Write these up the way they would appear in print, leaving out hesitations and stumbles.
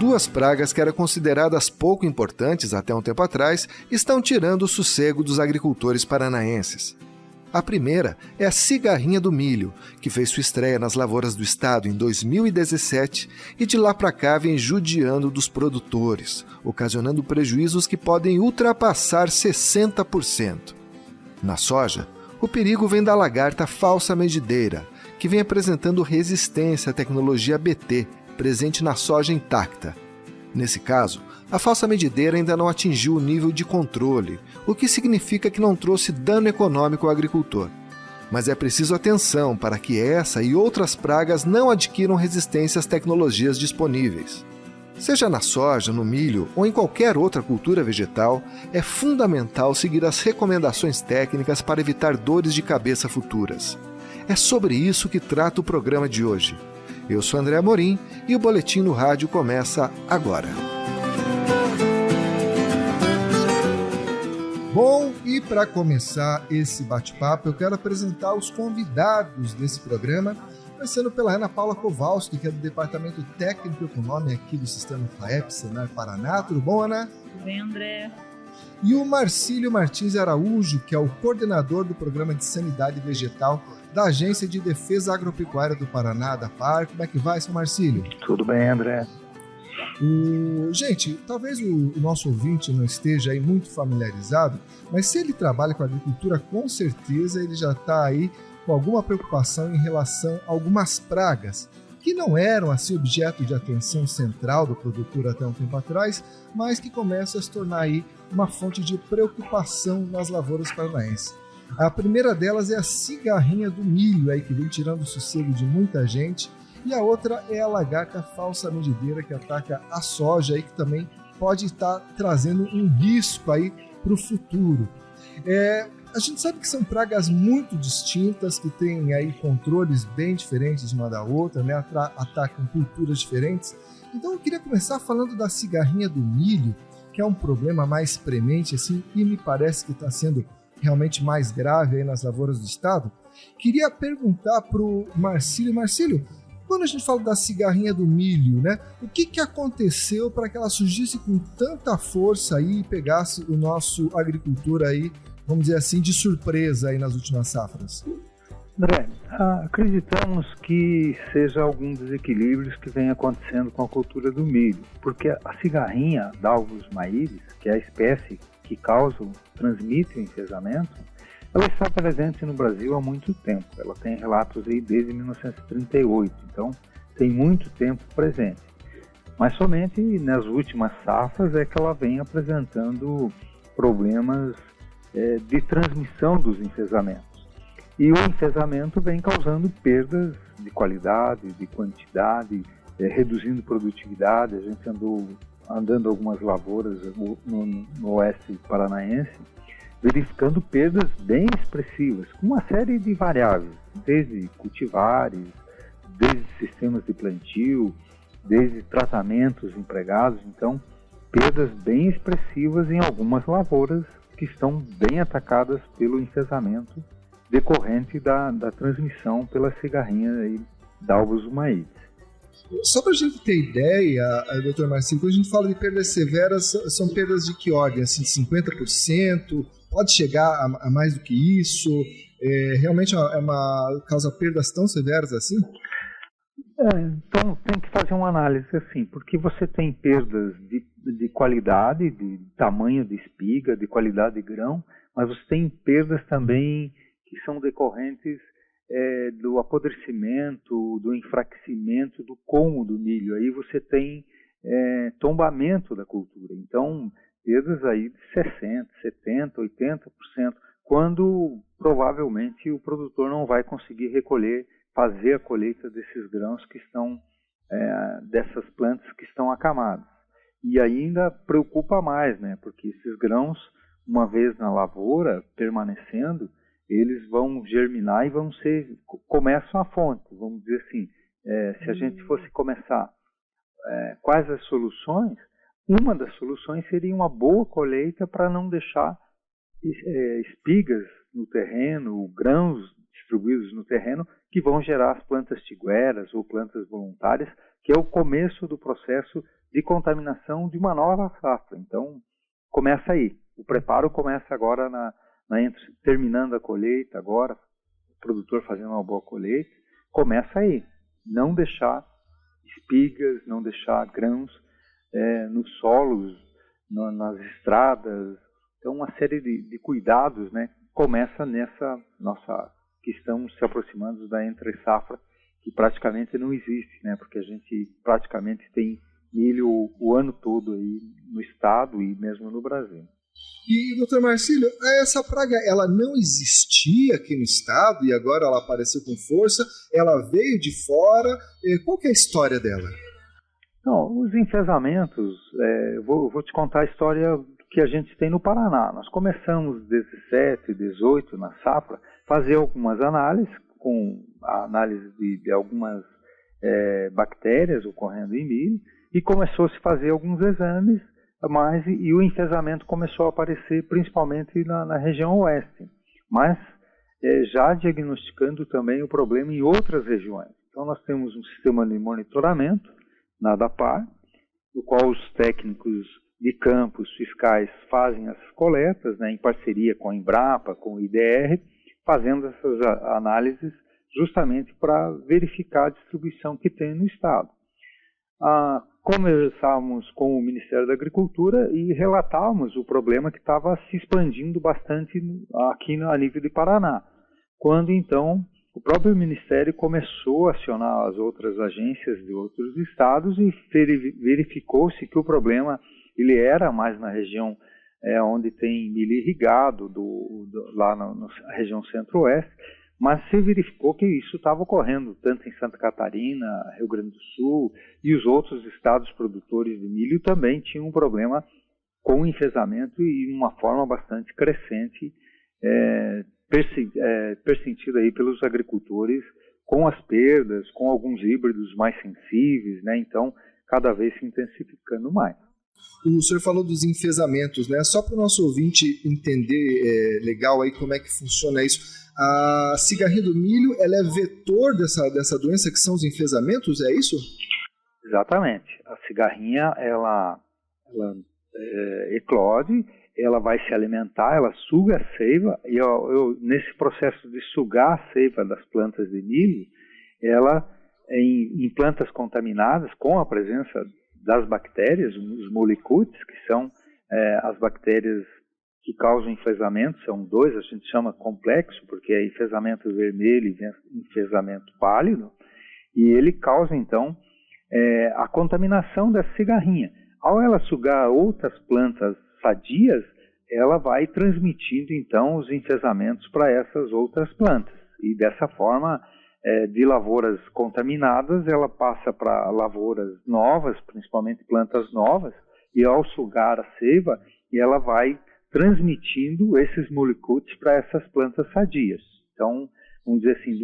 duas pragas que eram consideradas pouco importantes até um tempo atrás estão tirando o sossego dos agricultores paranaenses. A primeira é a cigarrinha do milho, que fez sua estreia nas lavouras do estado em 2017 e de lá para cá vem judiando dos produtores, ocasionando prejuízos que podem ultrapassar 60%. Na soja, o perigo vem da lagarta falsa medideira, que vem apresentando resistência à tecnologia BT, presente na soja intacta. Nesse caso, a falsa medideira ainda não atingiu o nível de controle, o que significa que não trouxe dano econômico ao agricultor. Mas é preciso atenção para que essa e outras pragas não adquiram resistência às tecnologias disponíveis. Seja na soja, no milho ou em qualquer outra cultura vegetal, é fundamental seguir as recomendações técnicas para evitar dores de cabeça futuras. É sobre isso que trata o programa de hoje. Eu sou André Amorim e o Boletim no Rádio começa agora. Bom, e para começar esse bate-papo, eu quero apresentar os convidados desse programa, começando pela Ana Paula Kowalski, que é do Departamento Técnico Econômico aqui do Sistema FAEP, Senar Paraná. Tudo bom, Ana? Tudo bem, André. E o Marcílio Martins Araújo, que é o coordenador do Programa de Sanidade Vegetal da Agência de Defesa Agropecuária do Paraná, da PAR. Como é que vai, seu Marcílio? Tudo bem, André. Gente, talvez o nosso ouvinte não esteja aí muito familiarizado, mas se ele trabalha com agricultura, com certeza ele já está aí com alguma preocupação em relação a algumas pragas que não eram assim objeto de atenção central do produtor até um tempo atrás, mas que começam a se tornar aí uma fonte de preocupação nas lavouras paranaenses. A primeira delas é a cigarrinha do milho, aí, que vem tirando o sossego de muita gente, e a outra é a lagarta falsa medideira, que ataca a soja, aí, que também pode estar trazendo um risco aí para o futuro. A gente sabe que são pragas muito distintas, que têm aí controles bem diferentes uma da outra, né? Atacam culturas diferentes. Então eu queria começar falando da cigarrinha do milho, que é um problema mais premente, assim, e me parece que está sendo realmente mais grave aí nas lavouras do estado. Queria perguntar para o Marcílio. Marcílio, quando a gente fala da cigarrinha do milho, né, o que aconteceu para que ela surgisse com tanta força aí e pegasse o nosso agricultor aí, vamos dizer assim, de surpresa aí nas últimas safras? André, acreditamos que seja algum desequilíbrios que vem acontecendo com a cultura do milho, porque a cigarrinha Dalvus mairis, que é a espécie que transmite o enfesamento, ela está presente no Brasil há muito tempo. Ela tem relatos aí desde 1938, então tem muito tempo presente. Mas somente nas últimas safras é que ela vem apresentando problemas de transmissão dos enfesamentos. E o enfesamento vem causando perdas de qualidade, de quantidade, reduzindo produtividade. A gente andando algumas lavouras no oeste paranaense, verificando perdas bem expressivas, com uma série de variáveis, desde cultivares, desde sistemas de plantio, desde tratamentos empregados. Então, perdas bem expressivas em algumas lavouras que estão bem atacadas pelo enfesamento decorrente da transmissão pela cigarrinha Dalvus mairis. Só para a gente ter ideia, Dr. Marcílio, quando a gente fala de perdas severas, são perdas de que ordem? Assim, 50%? Pode chegar a mais do que isso? Realmente causa perdas tão severas assim? Então tem que fazer uma análise assim, porque você tem perdas de qualidade, de tamanho de espiga, de qualidade de grão, mas você tem perdas também que são decorrentes do apodrecimento, do enfraquecimento do como do milho. Aí você tem tombamento da cultura. Então, perdas aí de 60%, 70%, 80%, quando provavelmente o produtor não vai conseguir fazer a colheita desses grãos que estão, dessas plantas que estão acamadas. E ainda preocupa mais, né? Porque esses grãos, uma vez na lavoura, permanecendo, eles vão germinar e começam a fonte, vamos dizer assim. Se a gente fosse começar quais as soluções, uma das soluções seria uma boa colheita para não deixar espigas no terreno, grãos distribuídos no terreno, que vão gerar as plantas tigueras ou plantas voluntárias, que é o começo do processo de contaminação de uma nova safra. Então, começa aí. O preparo começa agora terminando a colheita, agora, o produtor fazendo uma boa colheita, começa aí. Não deixar espigas, não deixar grãos nos solos, nas estradas. Então, uma série de cuidados, né, começa nessa nossa, que estamos se aproximando da entre-safra, que praticamente não existe, né, porque a gente praticamente tem milho o ano todo aí no estado e mesmo no Brasil. E, doutor Marcílio, essa praga ela não existia aqui no estado e agora ela apareceu com força, ela veio de fora, qual que é a história dela? Não, os enfesamentos, vou te contar a história que a gente tem no Paraná. Nós começamos 17, 18 na safra, fazer algumas análises, com a análise de algumas bactérias ocorrendo em milho, e começou a se fazer alguns exames, e o enfesamento começou a aparecer principalmente na região oeste, mas já diagnosticando também o problema em outras regiões. Então nós temos um sistema de monitoramento na ADAPAR, no qual os técnicos de campos fiscais fazem as coletas, né, em parceria com a Embrapa, com o IDR, fazendo essas análises justamente para verificar a distribuição que tem no estado. Conversávamos com o Ministério da Agricultura e relatávamos o problema que estava se expandindo bastante aqui a nível de Paraná. Quando então o próprio Ministério começou a acionar as outras agências de outros estados e verificou-se que o problema ele era mais na região onde tem milho irrigado, lá na região centro-oeste, mas se verificou que isso estava ocorrendo tanto em Santa Catarina, Rio Grande do Sul e os outros estados produtores de milho também tinham um problema com o enfesamento e de uma forma bastante crescente, persentido aí pelos agricultores, com as perdas, com alguns híbridos mais sensíveis, né? Então cada vez se intensificando mais. O senhor falou dos enfesamentos, né? Só para o nosso ouvinte entender legal aí como é que funciona isso. A cigarrinha do milho, ela é vetor dessa doença que são os enfesamentos, é isso? Exatamente. A cigarrinha, ela eclode, ela vai se alimentar, ela suga a seiva, e nesse processo de sugar a seiva das plantas de milho, ela, em plantas contaminadas, com a presença das bactérias, os molicutes, que são as bactérias que causam enfesamento, são dois, a gente chama complexo, porque é enfesamento vermelho e enfesamento pálido, e ele causa, então, a contaminação dessa cigarrinha. Ao ela sugar outras plantas sadias, ela vai transmitindo, então, os enfesamentos para essas outras plantas. E dessa forma, de lavouras contaminadas, ela passa para lavouras novas, principalmente plantas novas, e ao sugar a seiva, ela vai transmitindo esses molicutes para essas plantas sadias. Então, vamos dizer assim, de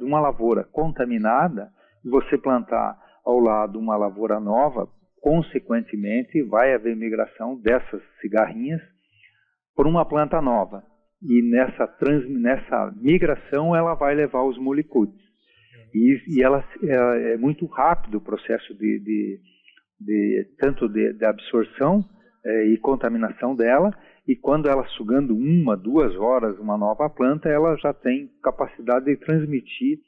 uma lavoura contaminada, e você plantar ao lado uma lavoura nova, consequentemente vai haver migração dessas cigarrinhas por uma planta nova. E nessa migração ela vai levar os molicutes. E ela é muito rápido o processo tanto de absorção e contaminação dela, e quando ela sugando 1-2 horas uma nova planta, ela já tem capacidade de transmitir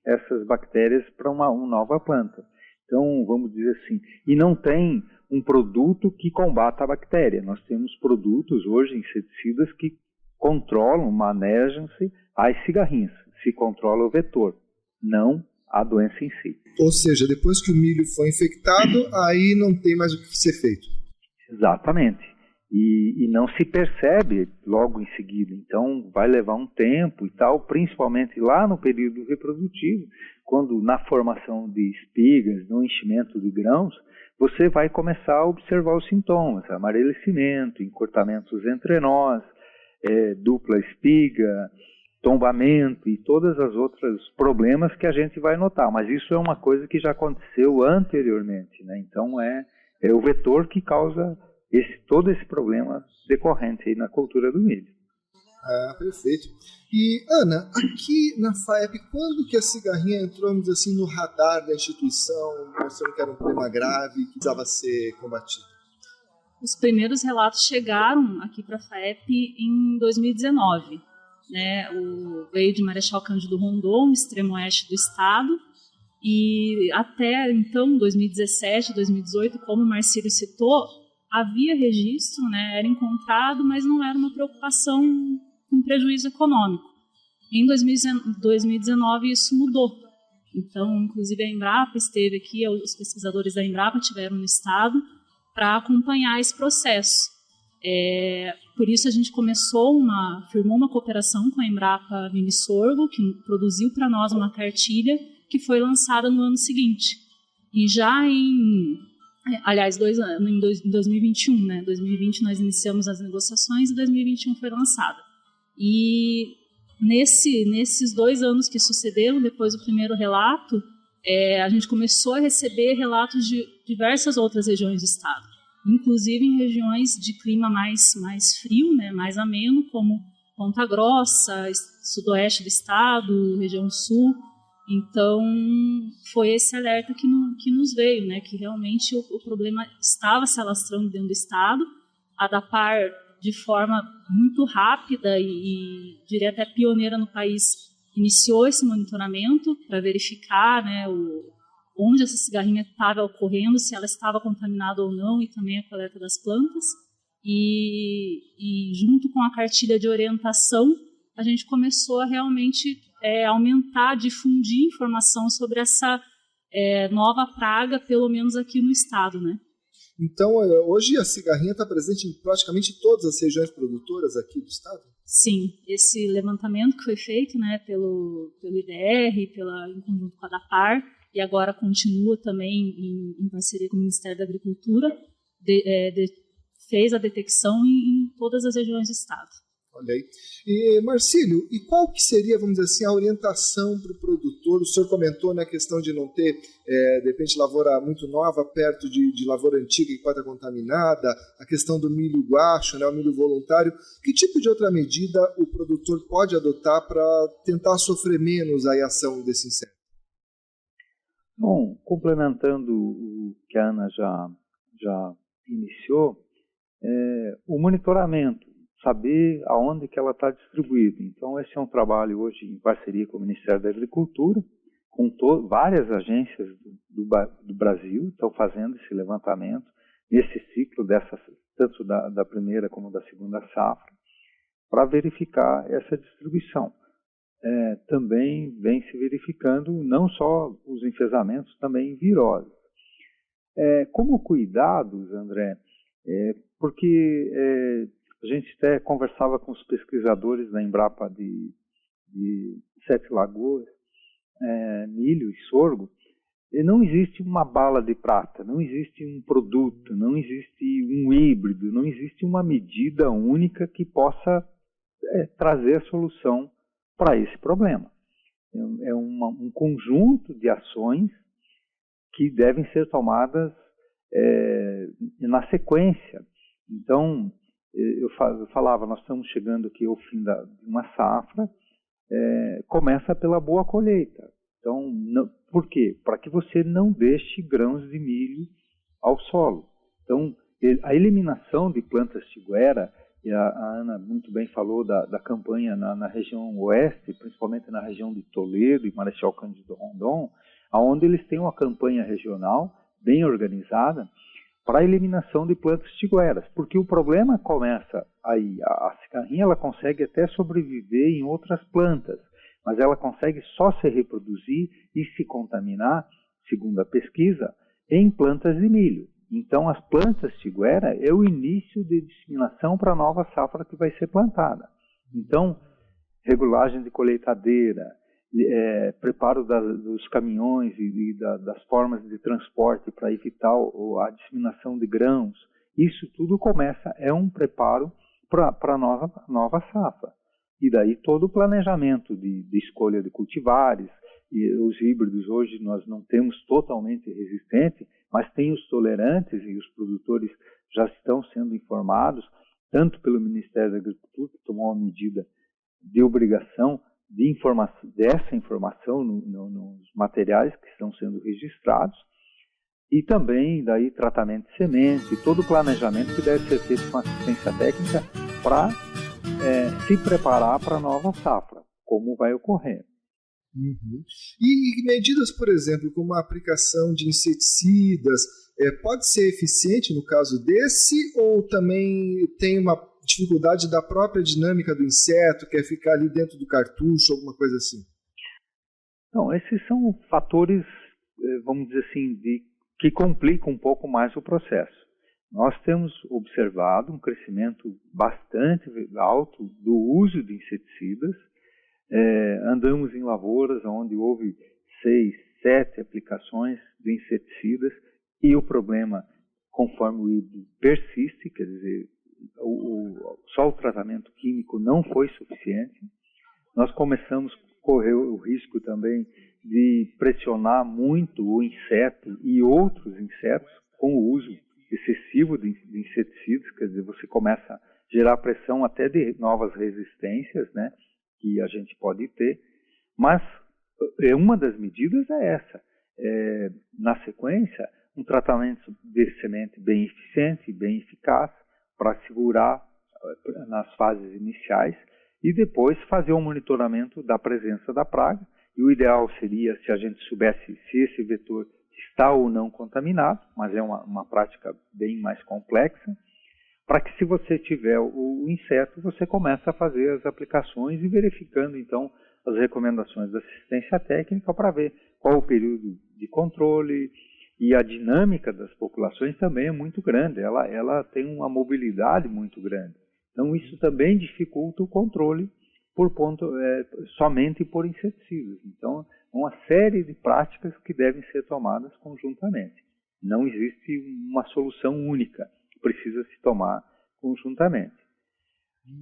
essas bactérias para uma nova planta. Então, vamos dizer assim, e não tem um produto que combata a bactéria. Nós temos produtos hoje, inseticidas, que controlam, manejam-se as cigarrinhas, se controla o vetor, não a doença em si. Ou seja, depois que o milho foi infectado, aí não tem mais o que ser feito. Exatamente. E não se percebe logo em seguida. Então, vai levar um tempo e tal, principalmente lá no período reprodutivo, quando na formação de espigas, no enchimento de grãos, você vai começar a observar os sintomas, amarelecimento, encurtamentos entre nós, dupla espiga, tombamento e todas as outras problemas que a gente vai notar. Mas isso é uma coisa que já aconteceu anteriormente, né? Então, é o vetor que causa todo esse problema decorrente aí na cultura do milho. Ah, perfeito. E, Ana, aqui na FAEP, quando que a cigarrinha entrou, vamos dizer assim, no radar da instituição, mostrando que era um problema grave que precisava ser combatido? Os primeiros relatos chegaram aqui para a FAEP em 2019. Né? Veio de Marechal Cândido Rondon, extremo oeste do estado, e até então, 2017, 2018, como o Marcílio citou, havia registro, né? Era encontrado, mas não era uma preocupação com prejuízo econômico. Em 2019 isso mudou. Então, inclusive a Embrapa esteve aqui, os pesquisadores da Embrapa estiveram no estado para acompanhar esse processo. Por isso a gente firmou uma cooperação com a Embrapa Mini-Sorgo, que produziu para nós uma cartilha que foi lançada no ano seguinte. E já em 2021, né? 2020 nós iniciamos as negociações e 2021 foi lançada. E nesses 2 anos que sucederam, depois do primeiro relato, a gente começou a receber relatos de diversas outras regiões do estado, inclusive em regiões de clima mais frio, né? Mais ameno, como Ponta Grossa, sudoeste do estado, região sul. Então, foi esse alerta que nos veio, né? Que realmente o problema estava se alastrando dentro do estado. A DAPAR, de forma muito rápida e diria até pioneira no país, iniciou esse monitoramento para verificar, né, onde essa cigarrinha estava ocorrendo, se ela estava contaminada ou não, e também a coleta das plantas. E junto com a cartilha de orientação, a gente começou a realmente aumentar, difundir informação sobre essa nova praga, pelo menos aqui no estado, né? Então, hoje a cigarrinha está presente em praticamente todas as regiões produtoras aqui do estado? Sim, esse levantamento que foi feito, né, pelo IDR, em conjunto com a DAPAR, e agora continua também em parceria com o Ministério da Agricultura, fez a detecção em todas as regiões do estado. Olha aí. E, Marcílio, e qual que seria, vamos dizer assim, a orientação para o produtor? O senhor comentou, né, a questão de não ter, de repente, lavoura muito nova perto de lavoura antiga que pode estar contaminada, a questão do milho guacho, né, o milho voluntário. Que tipo de outra medida o produtor pode adotar para tentar sofrer menos a ação desse inseto? Bom, complementando o que a Ana já iniciou, o monitoramento, saber aonde que ela está distribuída. Então, esse é um trabalho hoje em parceria com o Ministério da Agricultura, com várias agências do Brasil estão fazendo esse levantamento, nesse ciclo, tanto da primeira como da segunda safra, para verificar essa distribuição. Também vem se verificando não só os enfesamentos, também viroses. Como cuidados, André, porque a gente até conversava com os pesquisadores da Embrapa de Sete Lagoas, milho e sorgo, e não existe uma bala de prata, não existe um produto, não existe um híbrido, não existe uma medida única que possa trazer a solução para esse problema. É um conjunto de ações que devem ser tomadas na sequência. Então, eu falava, nós estamos chegando aqui ao fim de uma safra, começa pela boa colheita. Então, por quê? Para que você não deixe grãos de milho ao solo. Então, a eliminação de plantas tiguera, e a Ana muito bem falou da campanha na região oeste, principalmente na região de Toledo e Marechal Cândido Rondon, onde eles têm uma campanha regional bem organizada para a eliminação de plantas tigueras, porque o problema começa aí. A cigarrinha ela consegue até sobreviver em outras plantas, mas ela consegue só se reproduzir e se contaminar, segundo a pesquisa, em plantas de milho. Então, as plantas tiguera é o início de disseminação para a nova safra que vai ser plantada. Então, regulagem de colheitadeira, preparo dos caminhões e das formas de transporte para evitar a disseminação de grãos, isso tudo é um preparo para a nova safra. E daí todo o planejamento de escolha de cultivares, e os híbridos hoje nós não temos totalmente resistente, mas tem os tolerantes, e os produtores já estão sendo informados, tanto pelo Ministério da Agricultura, que tomou uma medida de obrigação dessa informação nos materiais que estão sendo registrados, e também daí tratamento de semente, todo o planejamento que deve ser feito com assistência técnica para se preparar para a nova safra, como vai ocorrer. Uhum. E medidas, por exemplo, como a aplicação de inseticidas, pode ser eficiente no caso desse, ou também tem uma dificuldade da própria dinâmica do inseto, quer ficar ali dentro do cartucho, alguma coisa assim? Não, esses são fatores, vamos dizer assim, que complicam um pouco mais o processo. Nós temos observado um crescimento bastante alto do uso de inseticidas. Andamos em lavouras onde houve 6, 7 aplicações de inseticidas, e o problema, conforme o híbrido persiste, quer dizer, só o tratamento químico não foi suficiente. Nós começamos a correr o risco também de pressionar muito o inseto e outros insetos com o uso excessivo de inseticidas, quer dizer, você começa a gerar pressão até de novas resistências, né, que a gente pode ter, mas uma das medidas é essa. Na sequência, um tratamento de semente bem eficiente, bem eficaz, para segurar nas fases iniciais, e depois fazer um monitoramento da presença da praga. E o ideal seria se a gente soubesse se esse vetor está ou não contaminado, mas é uma prática bem mais complexa, para que, se você tiver o inseto, você comece a fazer as aplicações e verificando, então, as recomendações da assistência técnica para ver qual o período de controle. E a dinâmica das populações também é muito grande, ela tem uma mobilidade muito grande. Então, isso também dificulta o controle somente por inseticidas. Então, uma série de práticas que devem ser tomadas conjuntamente. Não existe uma solução única, precisa se tomar conjuntamente.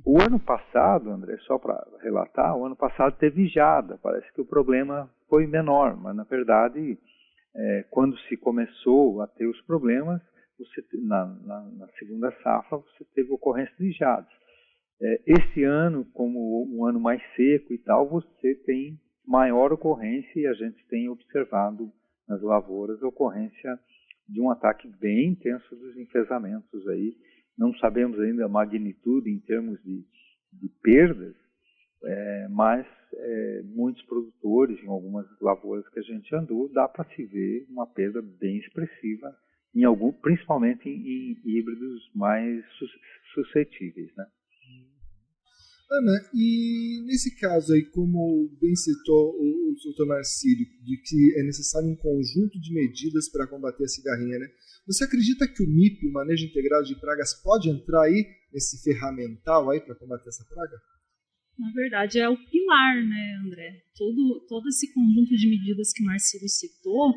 O ano passado, André, só para relatar, o ano passado teve geada, parece que o problema foi menor, mas na verdade, quando se começou a ter os problemas, na segunda safra você teve ocorrência de geadas. Este ano, como um ano mais seco e tal, você tem maior ocorrência, e a gente tem observado nas lavouras a ocorrência de um ataque bem intenso dos enfesamentos aí. Não sabemos ainda a magnitude em termos de perdas, mas muitos produtores, em algumas lavouras que a gente andou, dá para se ver uma perda bem expressiva, principalmente em híbridos mais suscetíveis, né? Ana, e nesse caso aí, como bem citou o Dr. Marcílio, de que é necessário um conjunto de medidas para combater a cigarrinha, né? Você acredita que o MIP, o Manejo Integrado de Pragas, pode entrar aí nesse ferramental aí para combater essa praga? Na verdade, é o pilar, né, André? Todo esse conjunto de medidas que o Marcílio citou,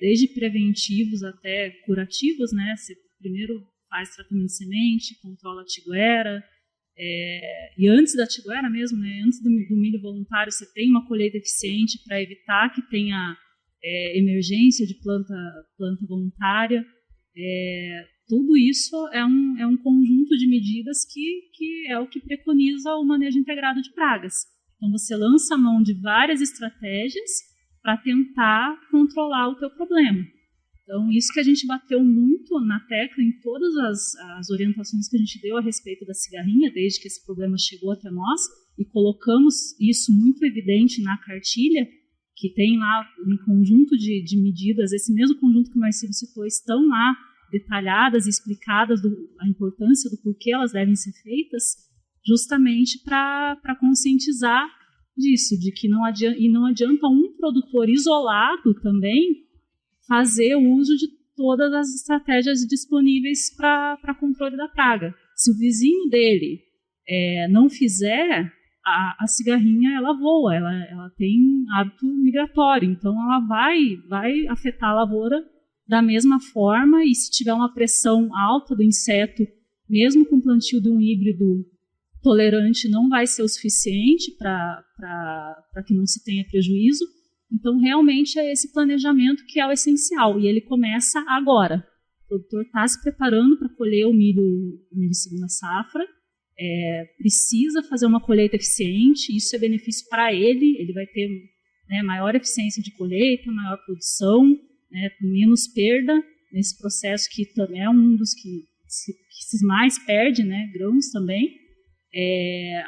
desde preventivos até curativos, né? Você primeiro faz tratamento de semente, controla a tiguera, e antes da tiguera mesmo, né, antes do milho voluntário, você tem uma colheita eficiente para evitar que tenha emergência de planta voluntária. Tudo isso é um conjunto de medidas que é o que preconiza o manejo integrado de pragas. Então, você lança a mão de várias estratégias para tentar controlar o teu problema. Então, isso que a gente bateu muito na tecla em todas as orientações que a gente deu a respeito da cigarrinha, desde que esse problema chegou até nós, e colocamos isso muito evidente na cartilha, que tem lá um conjunto de medidas, esse mesmo conjunto que o Marcílio citou, estão lá detalhadas e explicadas a importância do porquê elas devem ser feitas, justamente para conscientizar disso, de que não adianta um produtor isolado também fazer o uso de todas as estratégias disponíveis para controle da praga. Se o vizinho dele não fizer, a cigarrinha ela voa, ela tem hábito migratório, então ela vai afetar a lavoura da mesma forma, e se tiver uma pressão alta do inseto, mesmo com o plantio de um híbrido tolerante, não vai ser o suficiente para que não se tenha prejuízo. Então, realmente, é esse planejamento que é o essencial, e ele começa agora. O produtor está se preparando para colher o milho segunda safra, precisa fazer uma colheita eficiente, isso é benefício para ele vai ter, né, maior eficiência de colheita, maior produção, né, menos perda nesse processo que também é um dos que se mais perde, né, grãos também.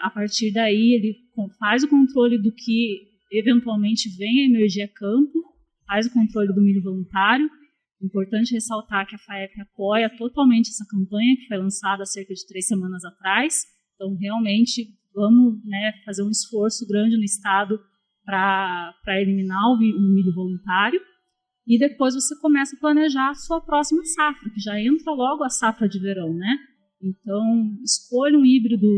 A partir daí ele faz o controle do que eventualmente venha a emergir a campo, faz o controle do milho voluntário. Importante ressaltar que a FAEP apoia totalmente essa campanha, que foi lançada há cerca de 3 semanas atrás. Então, realmente, vamos, né, fazer um esforço grande no Estado para eliminar o milho voluntário. E depois você começa a planejar a sua próxima safra, que já entra logo a safra de verão, né? Então, escolha um híbrido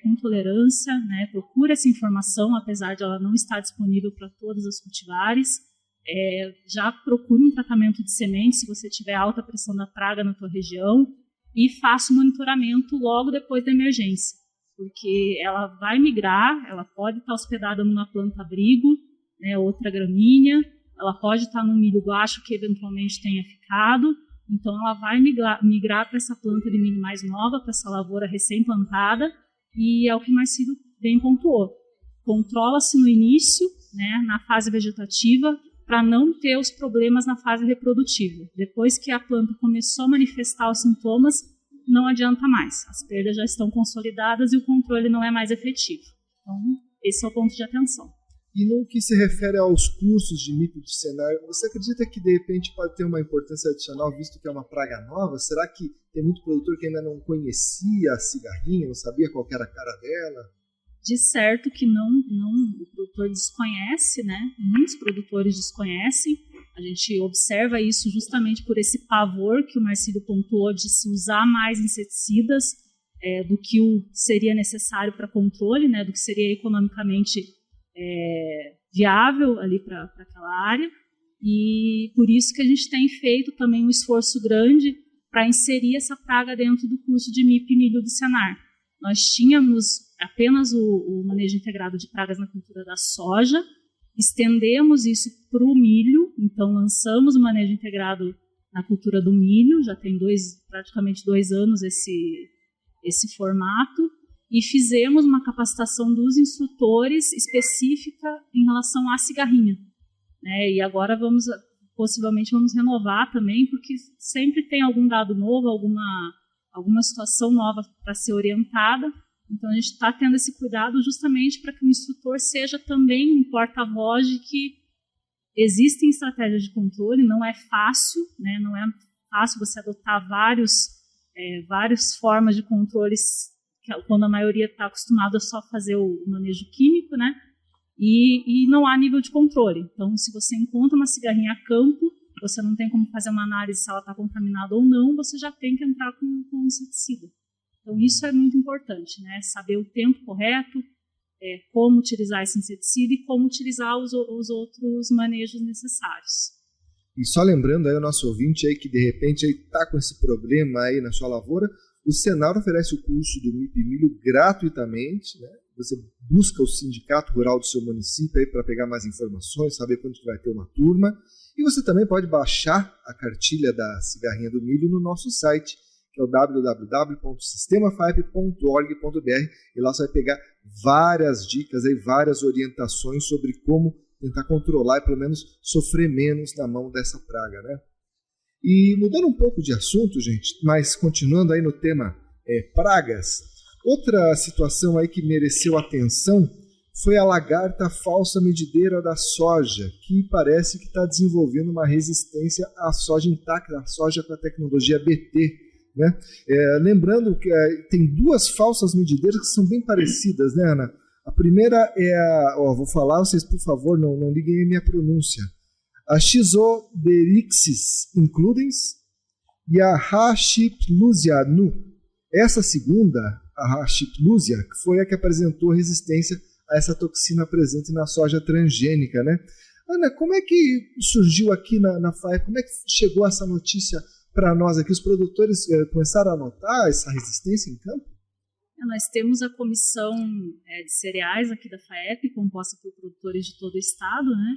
com tolerância, né? Procure essa informação, apesar de ela não estar disponível para todas as cultivares. Já procure um tratamento de semente se você tiver alta pressão da praga na tua região e faça o monitoramento logo depois da emergência, porque ela vai migrar, ela pode estar hospedada numa planta abrigo, né, outra gramínea, ela pode estar num milho guacho que eventualmente tenha ficado, então ela vai migrar para essa planta de milho mais nova, para essa lavoura recém-plantada, e é o que o Marcílio bem pontuou. Controla-se no início, né, na fase vegetativa, para não ter os problemas na fase reprodutiva. Depois que a planta começou a manifestar os sintomas, não adianta mais. As perdas já estão consolidadas e o controle não é mais efetivo. Então, esse é o ponto de atenção. E no que se refere aos cursos de MIP do Senar, você acredita que de repente pode ter uma importância adicional, visto que é uma praga nova? Será que tem muito produtor que ainda não conhecia a cigarrinha, não sabia qual era a cara dela? De certo que não, o produtor desconhece, né? Muitos produtores desconhecem. A gente observa isso justamente por esse pavor que o Marcílio pontuou de se usar mais inseticidas do que seria necessário para controle, né? Do que seria economicamente viável ali para aquela área. E por isso que a gente tem feito também um esforço grande para inserir essa praga dentro do curso de MIP milho do Senar. Nós tínhamos apenas o manejo integrado de pragas na cultura da soja, estendemos isso para o milho, então lançamos o manejo integrado na cultura do milho, já tem praticamente 2 anos esse formato, e fizemos uma capacitação dos instrutores específica em relação à cigarrinha, né? E agora possivelmente vamos renovar também, porque sempre tem algum dado novo, alguma situação nova para ser orientada. Então, a gente está tendo esse cuidado justamente para que o instrutor seja também um porta-voz de que existem estratégias de controle, não é fácil, né? Não é fácil você adotar várias formas de controles quando a maioria está acostumada a só fazer o manejo químico, né? E não há nível de controle. Então, se você encontra uma cigarrinha a campo, você não tem como fazer uma análise se ela está contaminada ou não, você já tem que entrar com um inseticida. Então, isso é muito importante, né? Saber o tempo correto, como utilizar esse inseticida e como utilizar os outros manejos necessários. E só lembrando aí o nosso ouvinte aí que de repente está com esse problema aí na sua lavoura, o Senar oferece o curso do MIP Milho gratuitamente, né? Você busca o sindicato rural do seu município aí para pegar mais informações, saber quando que vai ter uma turma. E você também pode baixar a cartilha da cigarrinha do milho no nosso site, que é o www.sistemafaep.org.br, e lá você vai pegar várias dicas, aí, várias orientações sobre como tentar controlar e pelo menos sofrer menos na mão dessa praga, né? E mudando um pouco de assunto, gente, mas continuando aí no tema pragas, outra situação aí que mereceu atenção foi a lagarta falsa medideira da soja, que parece que está desenvolvendo uma resistência à soja intacta, à soja com a tecnologia BT, né? Lembrando que tem 2 falsas medideiras que são bem parecidas, né, Ana? A primeira é vou falar, vocês por favor não liguem a minha pronúncia, a Schizoderixis includens e a Hashiplusia nu. Essa segunda, a Hashiplusia, foi a que apresentou resistência a essa toxina presente na soja transgênica, né? Ana, como é que surgiu aqui na FAEP? Como é que chegou essa notícia para nós aqui? Os produtores começaram a notar essa resistência em campo? Nós temos a comissão de cereais aqui da FAEP, composta por produtores de todo o estado, né?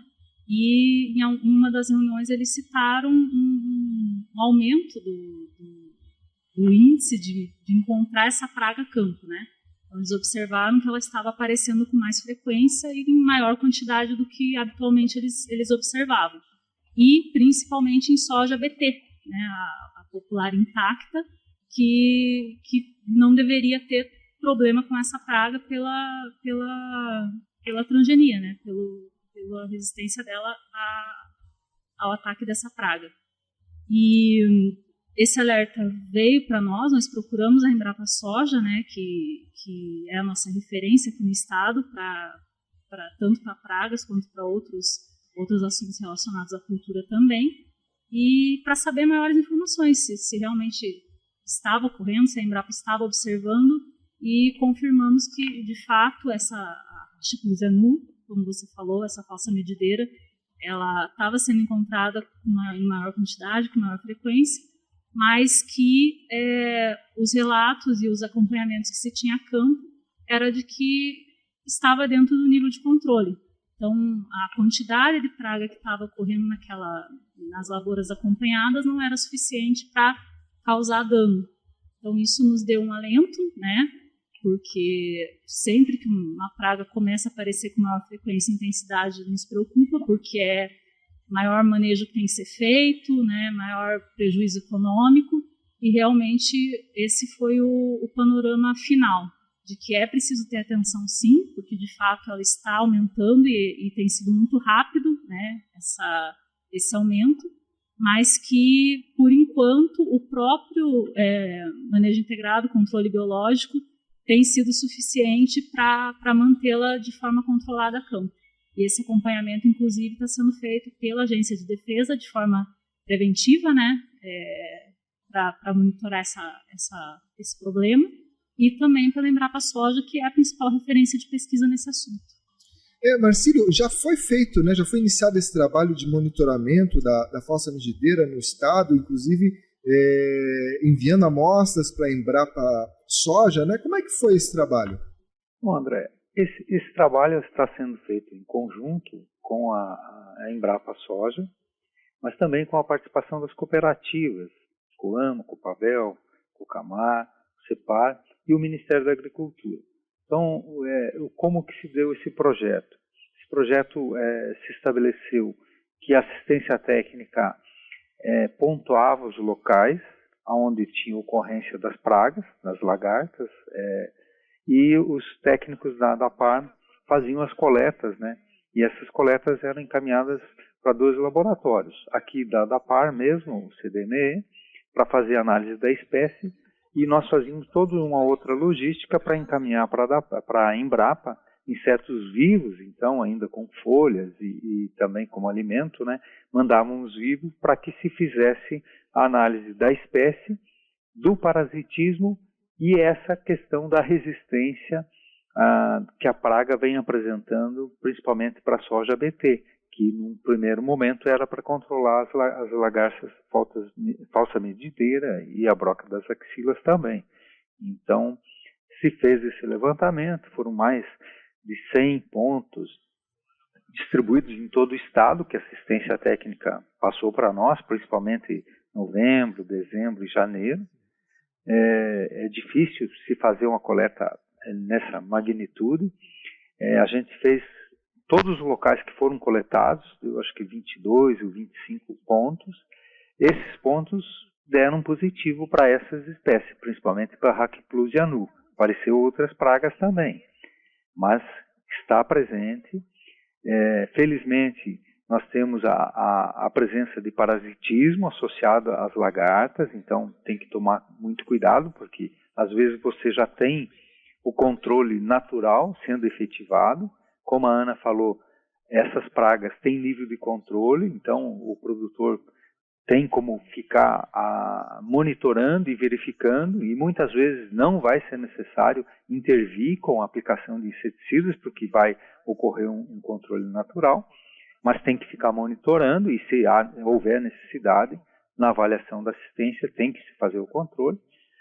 E em uma das reuniões eles citaram um aumento o índice de encontrar essa praga a campo, né? Então, eles observaram que ela estava aparecendo com mais frequência e em maior quantidade do que habitualmente eles observavam. E, principalmente, em soja BT, né? A popular intacta, que não deveria ter problema com essa praga pela transgenia, né? Pela resistência dela ao ataque dessa praga. E esse alerta veio para nós procuramos a Embrapa Soja, né, que é a nossa referência aqui no estado, tanto para pragas quanto para outros assuntos relacionados à cultura também, e para saber maiores informações, se realmente estava ocorrendo, se a Embrapa estava observando, e confirmamos que, de fato, essa Chikungunya Nu, como você falou, essa falsa medideira, ela estava sendo encontrada em maior quantidade, com maior frequência, mas que os relatos e os acompanhamentos que se tinha a campo era de que estava dentro do nível de controle. Então, a quantidade de praga que estava ocorrendo nas lavouras acompanhadas não era suficiente para causar dano. Então, isso nos deu um alento, né? Porque sempre que uma praga começa a aparecer com maior frequência e intensidade, nos preocupa, porque é maior manejo que tem que ser feito, né, maior prejuízo econômico, e realmente esse foi o panorama final, de que é preciso ter atenção sim, porque de fato ela está aumentando e tem sido muito rápido, né, esse aumento, mas que, por enquanto, o próprio manejo integrado, controle biológico, tem sido suficiente para mantê-la de forma controlada a campo. E esse acompanhamento, inclusive, está sendo feito pela Agência de Defesa de forma preventiva, né, para monitorar esse problema, e também pela Embrapa Soja, que é a principal referência de pesquisa nesse assunto. Marcílio, já foi feito, né, já foi iniciado esse trabalho de monitoramento da falsa medideira no estado, inclusive enviando amostras para a Embrapa Soja, né? Como é que foi esse trabalho? Bom, André, esse trabalho está sendo feito em conjunto com a Embrapa Soja, mas também com a participação das cooperativas, Coamo, Copabel, Cocamar, Cepar e o Ministério da Agricultura. Então, como que se deu esse projeto? Esse projeto se estabeleceu que a assistência técnica pontuava os locais onde tinha ocorrência das pragas, das lagartas, e os técnicos da APAR faziam as coletas, né? E essas coletas eram encaminhadas para 2 laboratórios, aqui da APAR mesmo, o CDME, para fazer análise da espécie, e nós fazíamos toda uma outra logística para encaminhar para a Embrapa insetos vivos, então ainda com folhas e também como alimento, né? Mandávamos vivos para que se fizesse a análise da espécie, do parasitismo e essa questão da resistência que a praga vem apresentando, principalmente para a soja BT, que num primeiro momento era para controlar as lagartas falsa medideira e a broca das axilas também. Então, se fez esse levantamento, foram mais de 100 pontos distribuídos em todo o estado, que a assistência técnica passou para nós, principalmente novembro, dezembro e janeiro. É difícil se fazer uma coleta nessa magnitude. A gente fez todos os locais que foram coletados, eu acho que 22 ou 25 pontos. Esses pontos deram positivo para essas espécies, principalmente para a Hackplusia nu. Apareceu outras pragas também, mas está presente. Felizmente, nós temos a presença de parasitismo associado às lagartas, então tem que tomar muito cuidado, porque às vezes você já tem o controle natural sendo efetivado. Como a Ana falou, essas pragas têm nível de controle, então o produtor tem como ficar monitorando e verificando, e muitas vezes não vai ser necessário intervir com a aplicação de inseticidas, porque vai ocorrer um controle natural, mas tem que ficar monitorando, e se houver necessidade, na avaliação da assistência tem que se fazer o controle,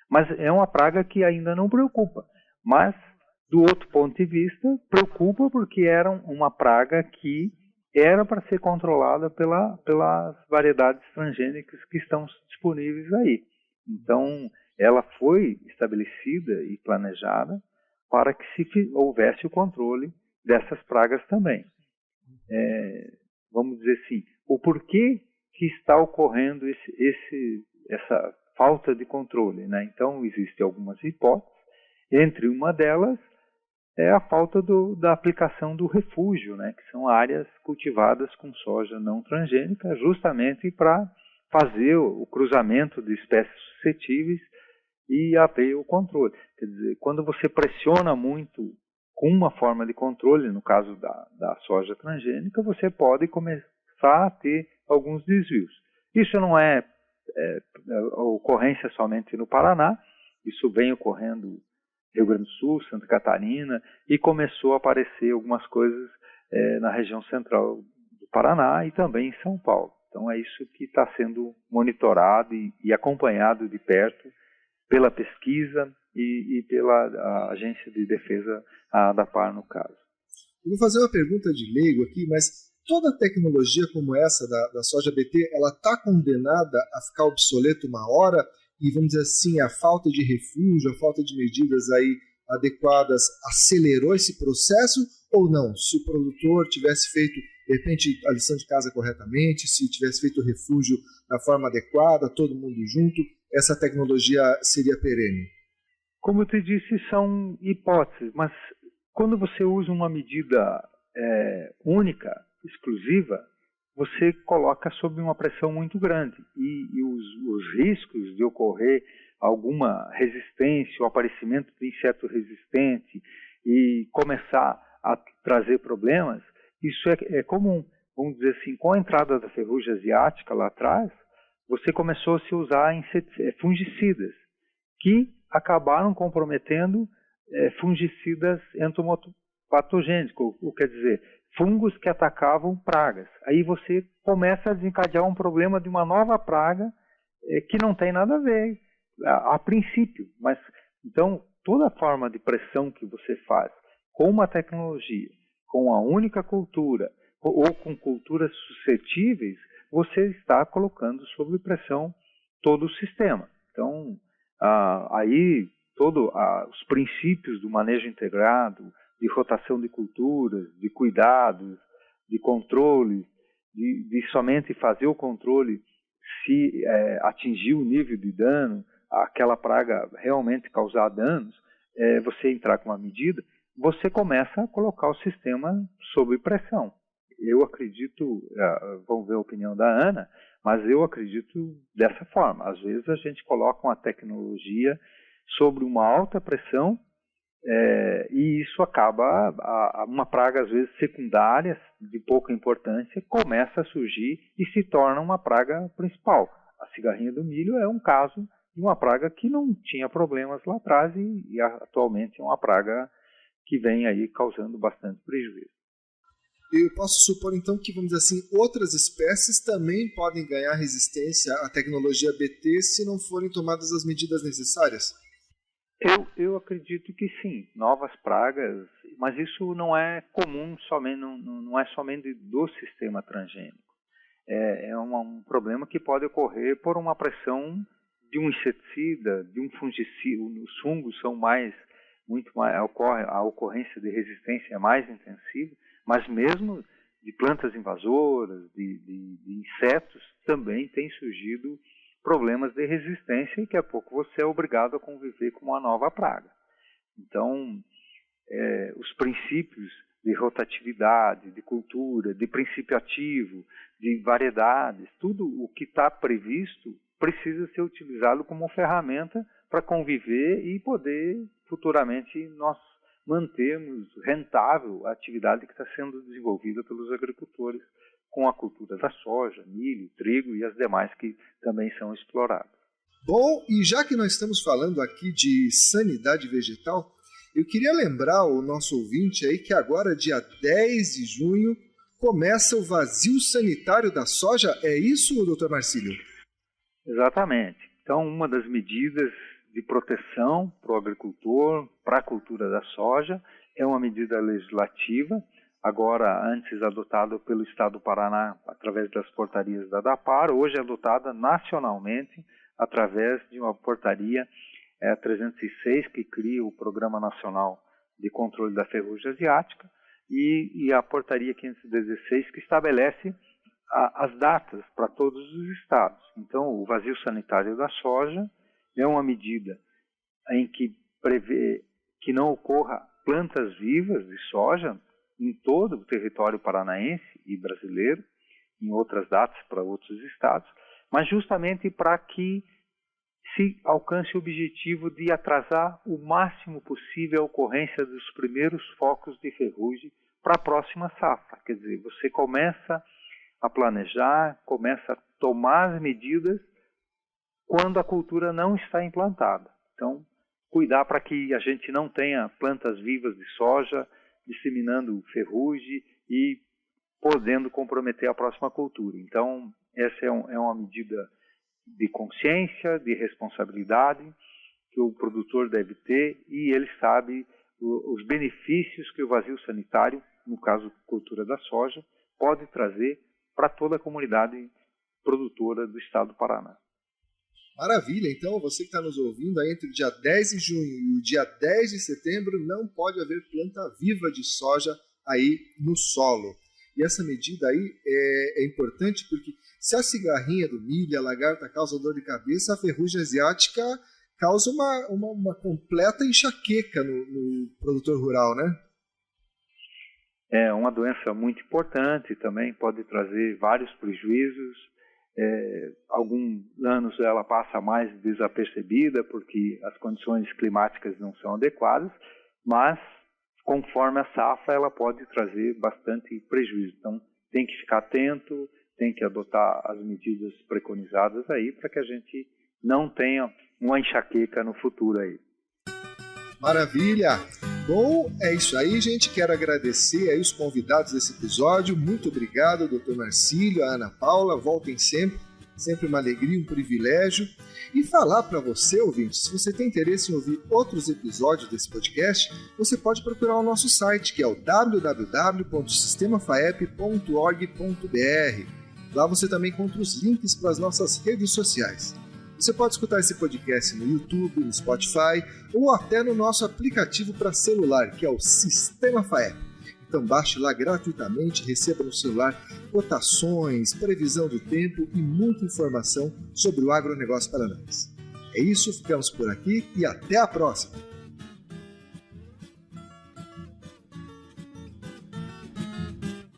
mas é uma praga que ainda não preocupa, mas do outro ponto de vista, preocupa porque era uma praga que era para ser controlada pelas variedades transgênicas que estão disponíveis aí. Então, ela foi estabelecida e planejada para que houvesse o controle dessas pragas também. Vamos dizer assim, o porquê que está ocorrendo essa falta de controle, né? Então, existem algumas hipóteses. Entre uma delas é a falta da aplicação do refúgio, né? Que são áreas cultivadas com soja não transgênica, justamente para fazer o cruzamento de espécies suscetíveis e haver o controle. Quer dizer, quando você pressiona muito com uma forma de controle, no caso da soja transgênica, você pode começar a ter alguns desvios. Isso não é ocorrência somente no Paraná, isso vem ocorrendo no Rio Grande do Sul, Santa Catarina, e começou a aparecer algumas coisas na região central do Paraná e também em São Paulo. Então é isso que está sendo monitorado e acompanhado de perto pela pesquisa e pela Agência de Defesa, a ADAPAR, no caso. Eu vou fazer uma pergunta de leigo aqui, mas toda tecnologia como essa da soja BT, ela está condenada a ficar obsoleta uma hora e, vamos dizer assim, a falta de refúgio, a falta de medidas aí adequadas acelerou esse processo ou não? Se o produtor tivesse feito, de repente, a lição de casa corretamente, se tivesse feito o refúgio da forma adequada, todo mundo junto, essa tecnologia seria perene? Como eu te disse, são hipóteses, mas quando você usa uma medida única, exclusiva, você coloca sob uma pressão muito grande e os riscos de ocorrer alguma resistência, o aparecimento de inseto resistente e começar a trazer problemas, isso é comum. Vamos dizer assim, com a entrada da ferrugem asiática lá atrás, você começou a se usar fungicidas, que acabaram comprometendo fungicidas entomopatogênicos, quer dizer, fungos que atacavam pragas. Aí você começa a desencadear um problema de uma nova praga que não tem nada a ver, a princípio. Mas, então, toda forma de pressão que você faz com uma tecnologia, com a única cultura, ou com culturas suscetíveis, você está colocando sob pressão todo o sistema. Então, aí os princípios do manejo integrado, de rotação de culturas, de cuidados, de controle, de somente fazer o controle se atingir o nível de dano, aquela praga realmente causar danos, você entrar com uma medida, você começa a colocar o sistema sob pressão. Eu acredito, vamos ver a opinião da Ana, mas eu acredito dessa forma. Às vezes a gente coloca uma tecnologia sobre uma alta pressão e isso acaba, uma praga às vezes secundária, de pouca importância, começa a surgir e se torna uma praga principal. A cigarrinha do milho é um caso de uma praga que não tinha problemas lá atrás e atualmente é uma praga que vem aí causando bastante prejuízo. Eu posso supor então que, vamos dizer assim, outras espécies também podem ganhar resistência à tecnologia BT se não forem tomadas as medidas necessárias? Eu acredito que sim, novas pragas, mas isso não é comum somente, não é somente do sistema transgênico. É um problema que pode ocorrer por uma pressão de um inseticida, de um fungicida. Os fungos são muito mais, a ocorrência de resistência é mais intensiva, mas mesmo de plantas invasoras, de insetos, também tem surgido problemas de resistência e daqui a pouco você é obrigado a conviver com uma nova praga. Então, os princípios de rotatividade, de cultura, de princípio ativo, de variedades, tudo o que está previsto precisa ser utilizado como ferramenta para conviver e poder futuramente nós mantermos rentável a atividade que está sendo desenvolvida pelos agricultores com a cultura da soja, milho, trigo e as demais que também são exploradas. Bom, e já que nós estamos falando aqui de sanidade vegetal, eu queria lembrar o nosso ouvinte aí que agora, dia 10 de junho, começa o vazio sanitário da soja. É isso, doutor Marcílio? Exatamente. Então, uma das medidas de proteção para o agricultor, para a cultura da soja, é uma medida legislativa, agora antes adotada pelo Estado do Paraná através das portarias da ADAPAR, hoje adotada nacionalmente através de uma portaria 306, que cria o Programa Nacional de Controle da Ferrugem Asiática, e a portaria 516, que estabelece as datas para todos os estados. Então, o vazio sanitário da soja é uma medida em que prevê que não ocorra plantas vivas de soja em todo o território paranaense e brasileiro, em outras datas para outros estados, mas justamente para que se alcance o objetivo de atrasar o máximo possível a ocorrência dos primeiros focos de ferrugem para a próxima safra. Quer dizer, você começa a planejar, começa a tomar as medidas quando a cultura não está implantada. Então, cuidar para que a gente não tenha plantas vivas de soja disseminando ferrugem e podendo comprometer a próxima cultura. Então, essa é uma medida de consciência, de responsabilidade que o produtor deve ter, e ele sabe os benefícios que o vazio sanitário, no caso cultura da soja, pode trazer para toda a comunidade produtora do estado do Paraná. Maravilha, então você que está nos ouvindo, aí entre o dia 10 de junho e o dia 10 de setembro não pode haver planta viva de soja aí no solo. E essa medida aí é importante porque se a cigarrinha do milho, a lagarta causa dor de cabeça, a ferrugem asiática causa uma completa enxaqueca no produtor rural, né? É uma doença muito importante, também pode trazer vários prejuízos. Alguns anos ela passa mais desapercebida porque as condições climáticas não são adequadas, mas conforme a safra ela pode trazer bastante prejuízo. Então tem que ficar atento, tem que adotar as medidas preconizadas aí para que a gente não tenha uma enxaqueca no futuro aí. Maravilha! Bom, é isso aí, gente. Quero agradecer aí os convidados desse episódio. Muito obrigado, Dr. Marcílio, a Ana Paula. Voltem sempre uma alegria, um privilégio. E falar para você, ouvinte, se você tem interesse em ouvir outros episódios desse podcast, você pode procurar o nosso site, que é o www.sistemafaep.org.br. Lá você também encontra os links para as nossas redes sociais. Você pode escutar esse podcast no YouTube, no Spotify ou até no nosso aplicativo para celular, que é o Sistema FAEP. Então baixe lá gratuitamente, receba no celular cotações, previsão do tempo e muita informação sobre o agronegócio paranaense. É isso, ficamos por aqui e até a próxima!